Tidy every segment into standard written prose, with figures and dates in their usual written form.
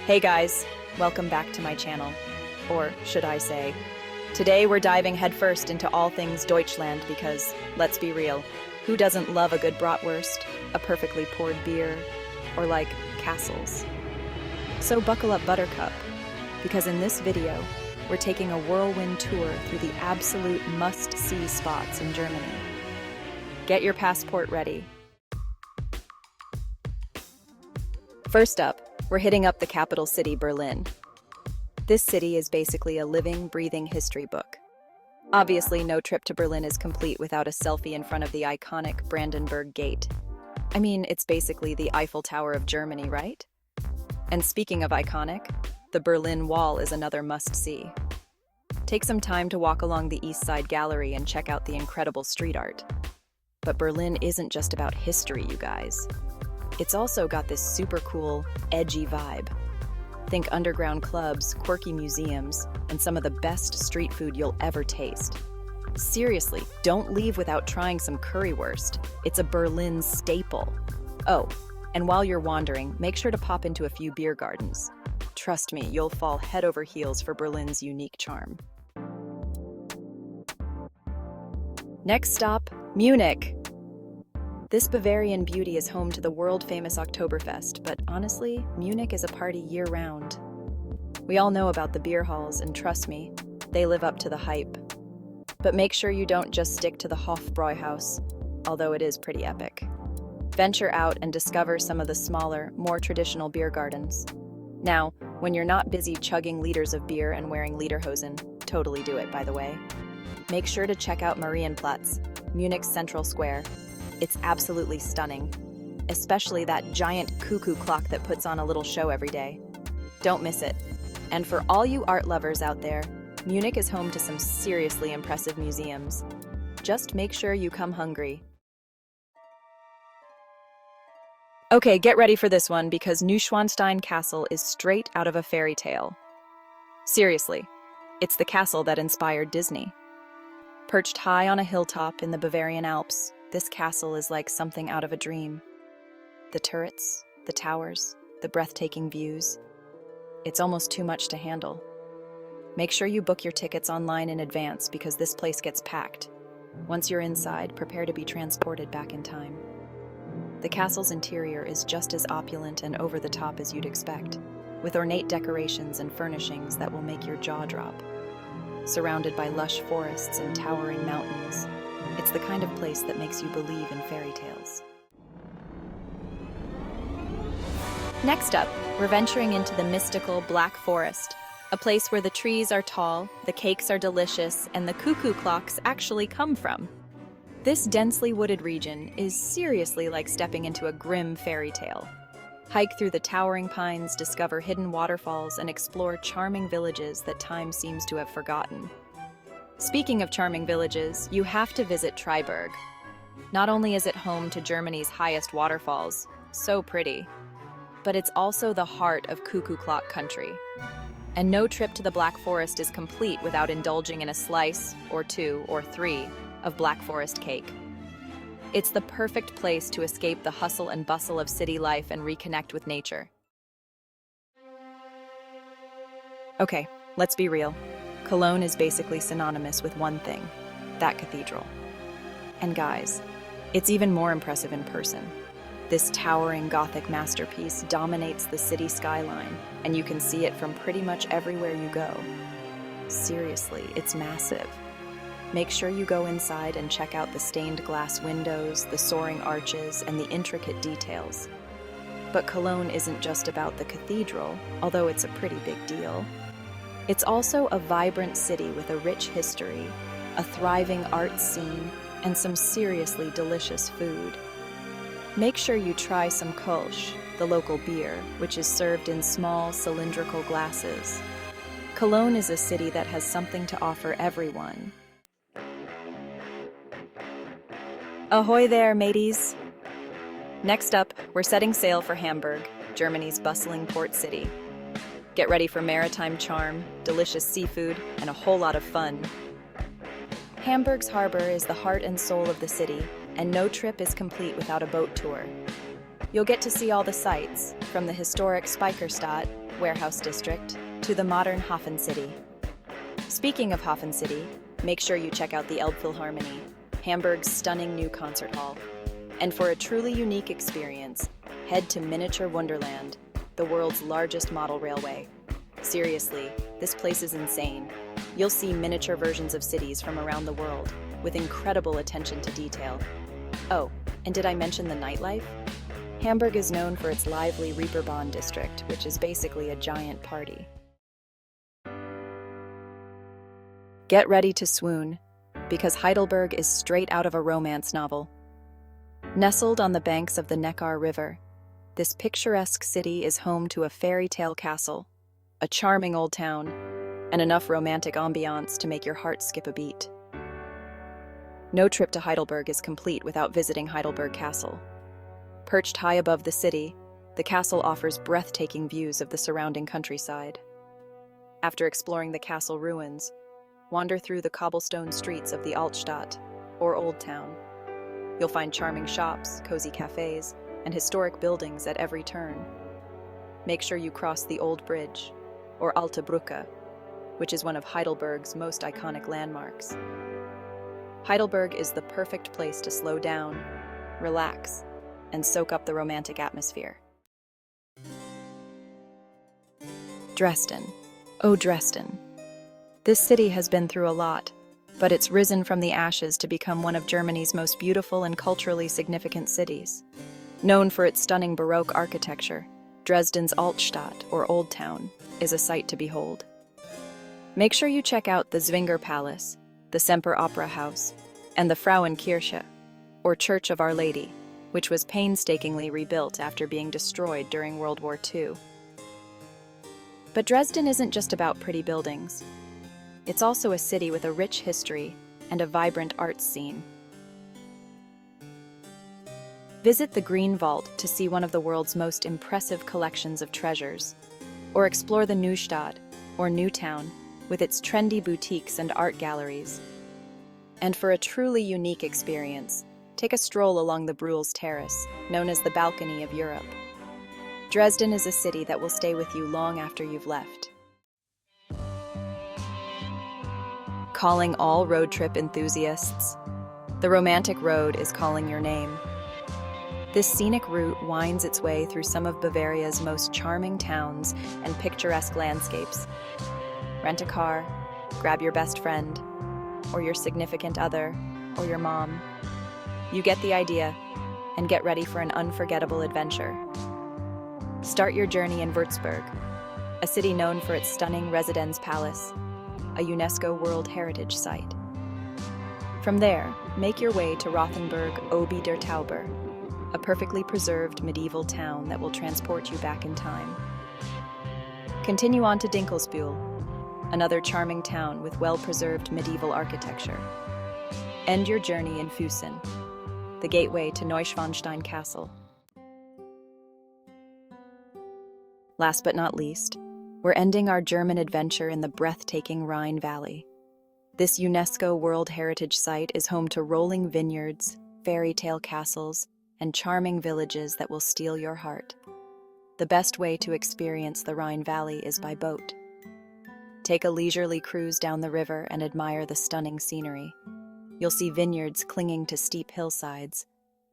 Hey guys, welcome back to my channel. Or should I say, today we're diving headfirst into all things Deutschland because, let's be real, who doesn't love a good bratwurst, a perfectly poured beer, or like castles? So buckle up Buttercup, because in this video, we're taking a whirlwind tour through the absolute must-see spots in Germany. Get your passport ready. First up, we're hitting up the capital city, Berlin. This city is basically a living, breathing history book. Obviously, no trip to Berlin is complete without a selfie in front of the iconic Brandenburg Gate. I mean, it's basically the Eiffel Tower of Germany, right? And speaking of iconic, the Berlin Wall is another must-see. Take some time to walk along the East Side Gallery and check out the incredible street art. But Berlin isn't just about history, you guys. It's also got this super cool, edgy vibe. Think underground clubs, quirky museums, and some of the best street food you'll ever taste. Seriously, don't leave without trying some currywurst. It's a Berlin staple. Oh, and while you're wandering, make sure to pop into a few beer gardens. Trust me, you'll fall head over heels for Berlin's unique charm. Next stop, Munich. This Bavarian beauty is home to the world-famous Oktoberfest, but honestly, Munich is a party year-round. We all know about the beer halls, and trust me, they live up to the hype. But make sure you don't just stick to the Hofbräuhaus, although it is pretty epic. Venture out and discover some of the smaller, more traditional beer gardens. Now, when you're not busy chugging liters of beer and wearing lederhosen, totally do it, by the way. Make sure to check out Marienplatz, Munich's central square. It's absolutely stunning, especially that giant cuckoo clock that puts on a little show every day. Don't miss it. And for all you art lovers out there, Munich is home to some seriously impressive museums. Just make sure you come hungry. Okay, get ready for this one because Neuschwanstein Castle is straight out of a fairy tale. Seriously, it's the castle that inspired Disney. Perched high on a hilltop in the Bavarian Alps, this castle is like something out of a dream. The turrets, the towers, the breathtaking views. It's almost too much to handle. Make sure you book your tickets online in advance because this place gets packed. Once you're inside, prepare to be transported back in time. The castle's interior is just as opulent and over-the-top as you'd expect, with ornate decorations and furnishings that will make your jaw drop. Surrounded by lush forests and towering mountains, it's the kind of place that makes you believe in fairy tales. Next up, we're venturing into the mystical Black Forest, a place where the trees are tall, the cakes are delicious, and the cuckoo clocks actually come from. This densely wooded region is seriously like stepping into a grim fairy tale. Hike through the towering pines, discover hidden waterfalls, and explore charming villages that time seems to have forgotten. Speaking of charming villages, you have to visit Triberg. Not only is it home to Germany's highest waterfalls, so pretty, but it's also the heart of cuckoo clock country. And no trip to the Black Forest is complete without indulging in a slice, or two, or three, of Black Forest cake. It's the perfect place to escape the hustle and bustle of city life and reconnect with nature. Okay, let's be real. Cologne is basically synonymous with one thing, that cathedral. And guys, it's even more impressive in person. This towering Gothic masterpiece dominates the city skyline, and you can see it from pretty much everywhere you go. Seriously, it's massive. Make sure you go inside and check out the stained glass windows, the soaring arches, and the intricate details. But Cologne isn't just about the cathedral, although it's a pretty big deal. It's also a vibrant city with a rich history, a thriving art scene, and some seriously delicious food. Make sure you try some Kolsch, the local beer, which is served in small cylindrical glasses. Cologne is a city that has something to offer everyone. Ahoy there, mateys! Next up, we're setting sail for Hamburg, Germany's bustling port city. Get ready for maritime charm, delicious seafood, and a whole lot of fun. Hamburg's harbor is the heart and soul of the city, and no trip is complete without a boat tour. You'll get to see all the sights, from the historic Speicherstadt, warehouse district, to the modern Hafen City. Speaking of Hafen City, make sure you check out the Elbphilharmonie, Hamburg's stunning new concert hall. And for a truly unique experience, head to Miniature Wonderland, the world's largest model railway. Seriously, this place is insane. You'll see miniature versions of cities from around the world, with incredible attention to detail. Oh, and did I mention the nightlife? Hamburg is known for its lively Reeperbahn district, which is basically a giant party. Get ready to swoon, because Heidelberg is straight out of a romance novel. Nestled on the banks of the Neckar River, this picturesque city is home to a fairy tale castle, a charming old town, and enough romantic ambiance to make your heart skip a beat. No trip to Heidelberg is complete without visiting Heidelberg Castle. Perched high above the city, the castle offers breathtaking views of the surrounding countryside. After exploring the castle ruins, wander through the cobblestone streets of the Altstadt, or Old Town. You'll find charming shops, cozy cafes, and historic buildings at every turn. Make sure you cross the Old Bridge, or Alte Brücke, which is one of Heidelberg's most iconic landmarks. Heidelberg is the perfect place to slow down, relax, and soak up the romantic atmosphere. Dresden. Oh, Dresden. This city has been through a lot, but it's risen from the ashes to become one of Germany's most beautiful and culturally significant cities. Known for its stunning Baroque architecture, Dresden's Altstadt, or Old Town, is a sight to behold. Make sure you check out the Zwinger Palace, the Semper Opera House, and the Frauenkirche, or Church of Our Lady, which was painstakingly rebuilt after being destroyed during World War II. But Dresden isn't just about pretty buildings. It's also a city with a rich history and a vibrant arts scene. Visit the Green Vault to see one of the world's most impressive collections of treasures, or explore the Neustadt, or New Town, with its trendy boutiques and art galleries. And for a truly unique experience, take a stroll along the Bruhl's Terrace, known as the Balcony of Europe. Dresden is a city that will stay with you long after you've left. Calling all road trip enthusiasts, the Romantic Road is calling your name. This scenic route winds its way through some of Bavaria's most charming towns and picturesque landscapes. Rent a car, grab your best friend, or your significant other, or your mom. You get the idea, and get ready for an unforgettable adventure. Start your journey in Würzburg, a city known for its stunning Residenz Palace, a UNESCO World Heritage Site. From there, make your way to Rothenburg Obi der Tauber, a perfectly preserved medieval town that will transport you back in time. Continue on to Dinkelsbühl, another charming town with well-preserved medieval architecture. End your journey in Füssen, the gateway to Neuschwanstein Castle. Last but not least, we're ending our German adventure in the breathtaking Rhine Valley. This UNESCO World Heritage Site is home to rolling vineyards, fairy tale castles, and charming villages that will steal your heart. The best way to experience the Rhine Valley is by boat. Take a leisurely cruise down the river and admire the stunning scenery. You'll see vineyards clinging to steep hillsides,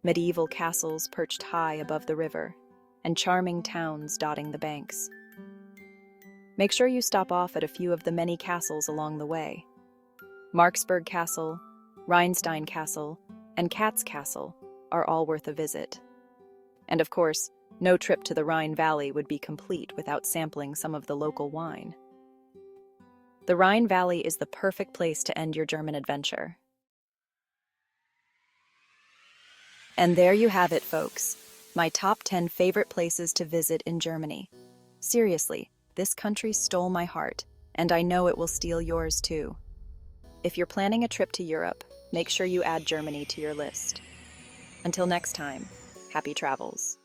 medieval castles perched high above the river, and charming towns dotting the banks. Make sure you stop off at a few of the many castles along the way. Marksburg Castle, Rheinstein Castle, and Katz Castle are all worth a visit. And of course, no trip to the Rhine Valley would be complete without sampling some of the local wine. The Rhine Valley is the perfect place to end your German adventure. And there you have it, folks. My top 10 favorite places to visit in Germany. Seriously, this country stole my heart, and I know it will steal yours too. If you're planning a trip to Europe, make sure you add Germany to your list. Until next time, happy travels.